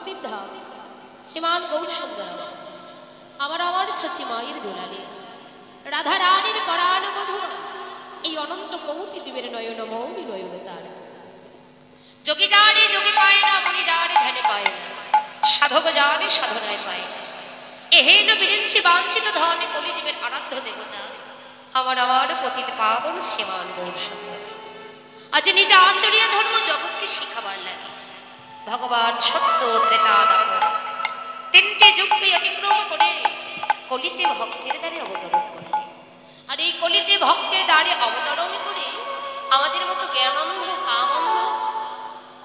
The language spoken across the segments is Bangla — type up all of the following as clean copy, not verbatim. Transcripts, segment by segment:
নবদ্বীপ ধাম শ্রীমান গৌরসুন্দর আমার আমার সচি মায়ের দোলালে রাধা রানীর পরাণ মধুর এই অনন্ত কোটি জীবের নয়ন মৌরি নয়ন তার যোগী জানে যোগী পায় না, মুনি জানে ধ্যানে পায় না, সাধক জানে সাধনায় পায় না। এহেন বিরিঞ্চি বাঞ্ছিত ধনে কলি জীবের আরাধ্য দেবতা আমার আমার পতিত পাবন শ্রীমান গৌরসুন্দর আজ নিজ আচরণীয় ধর্ম জগৎকে শিখাবার লাগে। ভগবান সত্য ত্রেতা দাপর তিনটি যুগকে অতিক্রম করে কলিতে ভক্তের দ্বারে অবতরণ করলে, আর এই কলিতে ভক্তের দ্বারে অবতরণ করে আমাদের মতো জ্ঞানন্ধ কামন্ধ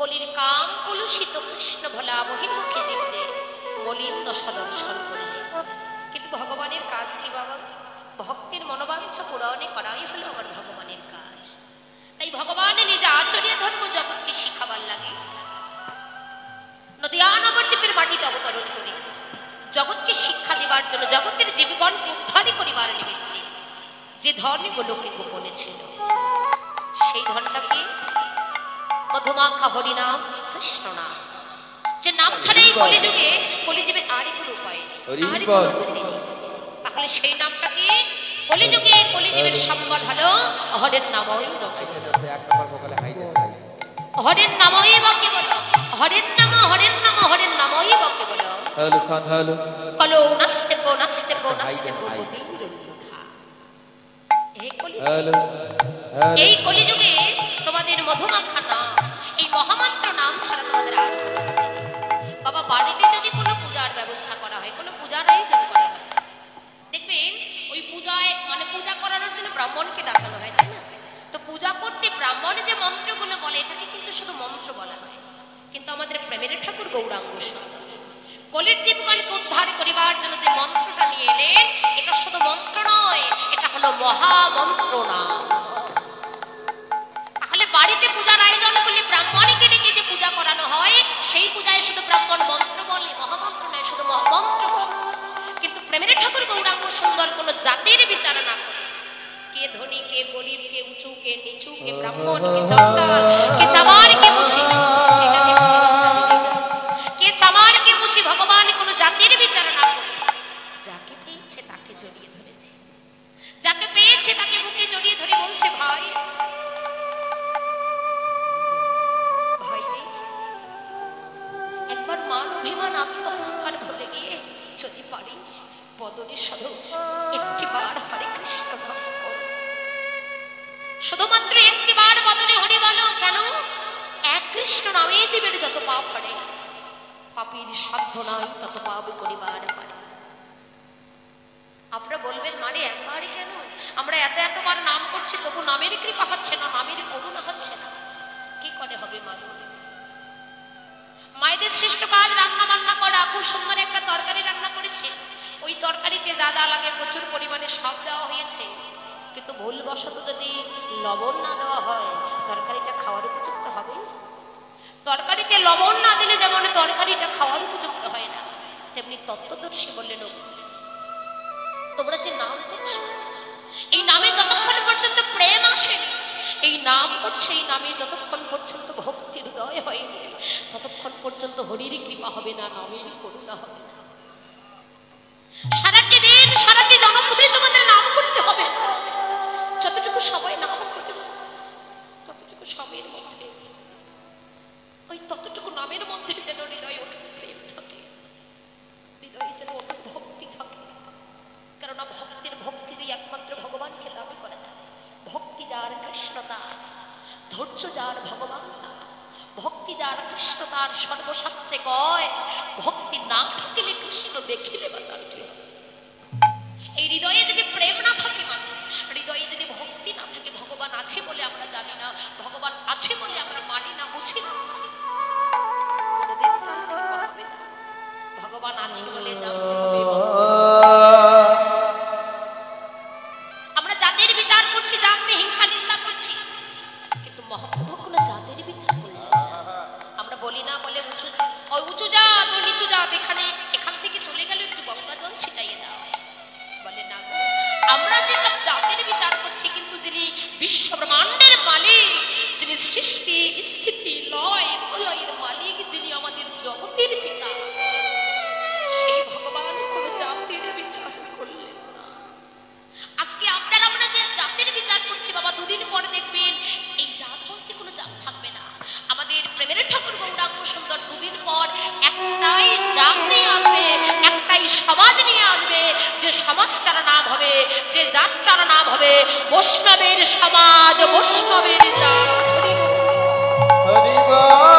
কলির কাম কলুষিত কৃষ্ণ ভোলা বহির্মুখী জীবদের মলিন দশা দর্শন করলে। কিন্তু ভগবানের কাজ কি বাবা? ভক্তের মনোবাঞ্ছা পূরণে করাই হলো আমার ভগবানের কাজ। তাই ভগবানের নিজ আচরণীয় ধর্ম জগৎকে শিখাবার লাগে নদিয়া নবদ্বীপের মাটিতে অবতরণ করে জগৎকে শিক্ষা দেবার জন্য, জগতের জীবগণকে উদ্ধারী করিবার নিমিত্তে যে ধর্মগুলোকে গোপনে ছিল সেই ধর্মটাকে মধুমাখা হরিনাম কৃষ্ণ নাম, যে নাম ছাড়া এই কলিযুগে কলিজীবের আরই কোনো উপায় নেই, আরই কোনো গতি নেই। তাহলে সেই নামটাকে কলিযুগে কলিজীবের সম্বল হলো হরের নামই হরের নামই বাক্য বলো, হরের নাম হরের নাম হরের নামই বাক্য বলো। কলো নাস্তে পো নাস্তে পো নাস্তে পো এই কলিযুগে তোমাদের মধুমাখা নাম, এই মহামন্ত্র নাম ছাড়া তোমাদের আর কোনো গতি নেই। বাবা বাড়িতে যদি কোনো পূজার ব্যবস্থা করা হয়, কোনো পূজার আয়োজন করা হয়, দেখবেন ওই পূজায় মানে পূজা করানোর জন্য ব্রাহ্মণকে ডাকানো হয়, তাই না? তো পূজা করতে ব্রাহ্মণে যে মন্ত্রগুলো বলে এটাকে কিন্তু শুধু মন্ত্র বলা হয়, কিন্তু আমাদের প্রেমের ঠাকুর গৌরাঙ্গ সুন্দর কলির জীবগণকে উদ্ধার করিবার জন্য যে মন্ত্রটা নিয়ে এলেন, এটা শুধু মন্ত্র নয়, এটা হলো মহামন্ত্র নাম। তাহলে বাড়িতে পূজার আয়োজন করলে ব্রাহ্মণকে ডেকে যে পূজা করানো হয়, সেই পূজায় শুধু ব্রাহ্মণ মন্ত্র বলে, মহামন্ত্র নয়, শুধু মহামন্ত্র বলে। কিন্তু প্রেমের ঠাকুর গৌরাঙ্গ সুন্দর কোন জাতির বিচার না করে, কে ধনী কে গরিব, কে উঁচু কে নিচু, কে ব্রাহ্মণ কে চন্ডাল, কে চামার কে মুচি, কে চামার কে মুচি, ভগবান কোন জাতির বিচার না করে যাকে পেয়েছে তাকে জড়িয়ে ধরেছে, যাকে পেয়েছে তাকে বুকে জড়িয়ে ধরে বলছে ভাই ভাই রে, একবার মান অভিমান আত্মহংকার ভুলে গিয়ে যদি পারিস বদনে সদৌ একটিবার হরে কৃষ্ণ নাম কর, শুধুমাত্র একটিবার বদনে হরি বলো। কেন? এক কৃষ্ণ নামে জীবের যত পাপ হরে, পাপীর সাধ্য নয় তত পাপ করিবার পারে। আপনারা বলবেন মারে একবারই কেন? আমরা এত এতবার নাম করছি তবু নামের কৃপা হচ্ছে না, নামের করুণা হচ্ছে না। কি করে হবে মারো? মায়েদের শ্রেষ্ঠ কাজ রান্না বান্না করা। খুব সুন্দর একটা তরকারি রান্না করেছে, ওই তরকারিতে যা যা লাগে প্রচুর পরিমাণে সব দেওয়া হয়েছে, কিন্তু ভুলবশত যদি লবণ না দেওয়া হয় তরকারিটা খাওয়ার উপযুক্ত হবে না। তরকারিতে লবণ না দিলে যেমন তরকারিটা খাওয়ার উপযুক্ত হয় না, তেমনি তত্ত্বদর্শী বললেন তোমরা যে নাম দিচ্ছ, এই নামে যতক্ষণ পর্যন্ত প্রেম আসেনি, এই নাম করছে, এই নামে যতক্ষণ পর্যন্ত ভক্তির হৃদয় হয়নি, ততক্ষণ পর্যন্ত হরির কৃপা হবে না, নামের করুণা হবে না। সারাটি দিন সারাটি জন্ম ধরে তোমাদের নাম করতে হবে, যতটুকু সবাই নাম করবে ততটুকু সময়ের মধ্যে ওই ততটুকু নামের মধ্যে যেন হৃদয় অটুট প্রেম থাকে, হৃদয়ে যেন অটুট ভক্তি থাকে। কেননা ভক্তের ভক্তি দিয়ে একমাত্র ভগবানকে লাভ করা যায়। ভক্তি যার কৃষ্ণ তার, ধৈর্য যার ভগবান তার, ভক্তি যার কৃষ্ণ তার। সর্বশাস্ত্রে কয় ভক্তি না থাকিলে কৃষ্ণ দেখিলে বা তার কি। এই হৃদয়ে যদি প্রেম না থাকে, মানে হৃদয়ে যদি ভক্তি না থাকে, ভগবান আছে বলে আমরা জানি না, ভগবান আছে বলে আমরা মানি না, বুঝি না, কোনদিন তার কৃপা হবে না। ভগবান আছে বলে জানতে হবে। আমরা জাতির বিচার করছি, জানতে হিংসা নিন্দা করছি, কিন্তু মহাপ্রভু কোন জাতির বিচার করলেন না। আমরা বলি না বলে উঁচু জাত ও নিচু জাত, এখান থেকে চলে গেল একটু গঙ্গা জল ছিটাইয়ে দাও, বলে না গো, আমরা যেটা জাতির বিচার করছি, কিন্তু যিনি বিশ্ব ব্রহ্মাণ্ডের মালিক, যিনি সৃষ্টি স্থিতি লয় প্রলয়ের মালিক, যিনি আমাদের জগতের পিতা, সে যাত্রার নাম হবে বৈষ্ণবের সমাজ, বৈষ্ণবের জাত। হরি বল।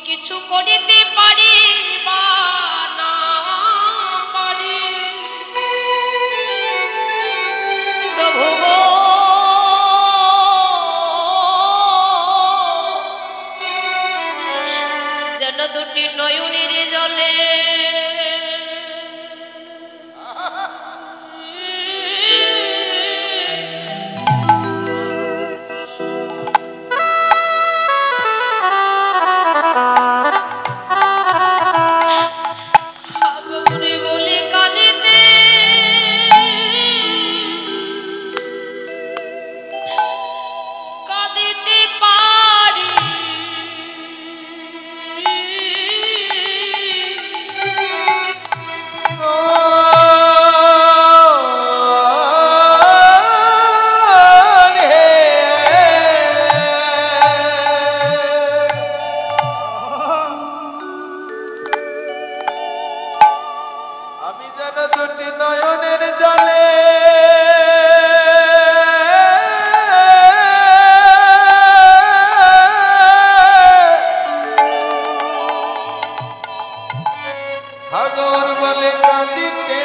কিছু সাগর বলে কাঁদিতে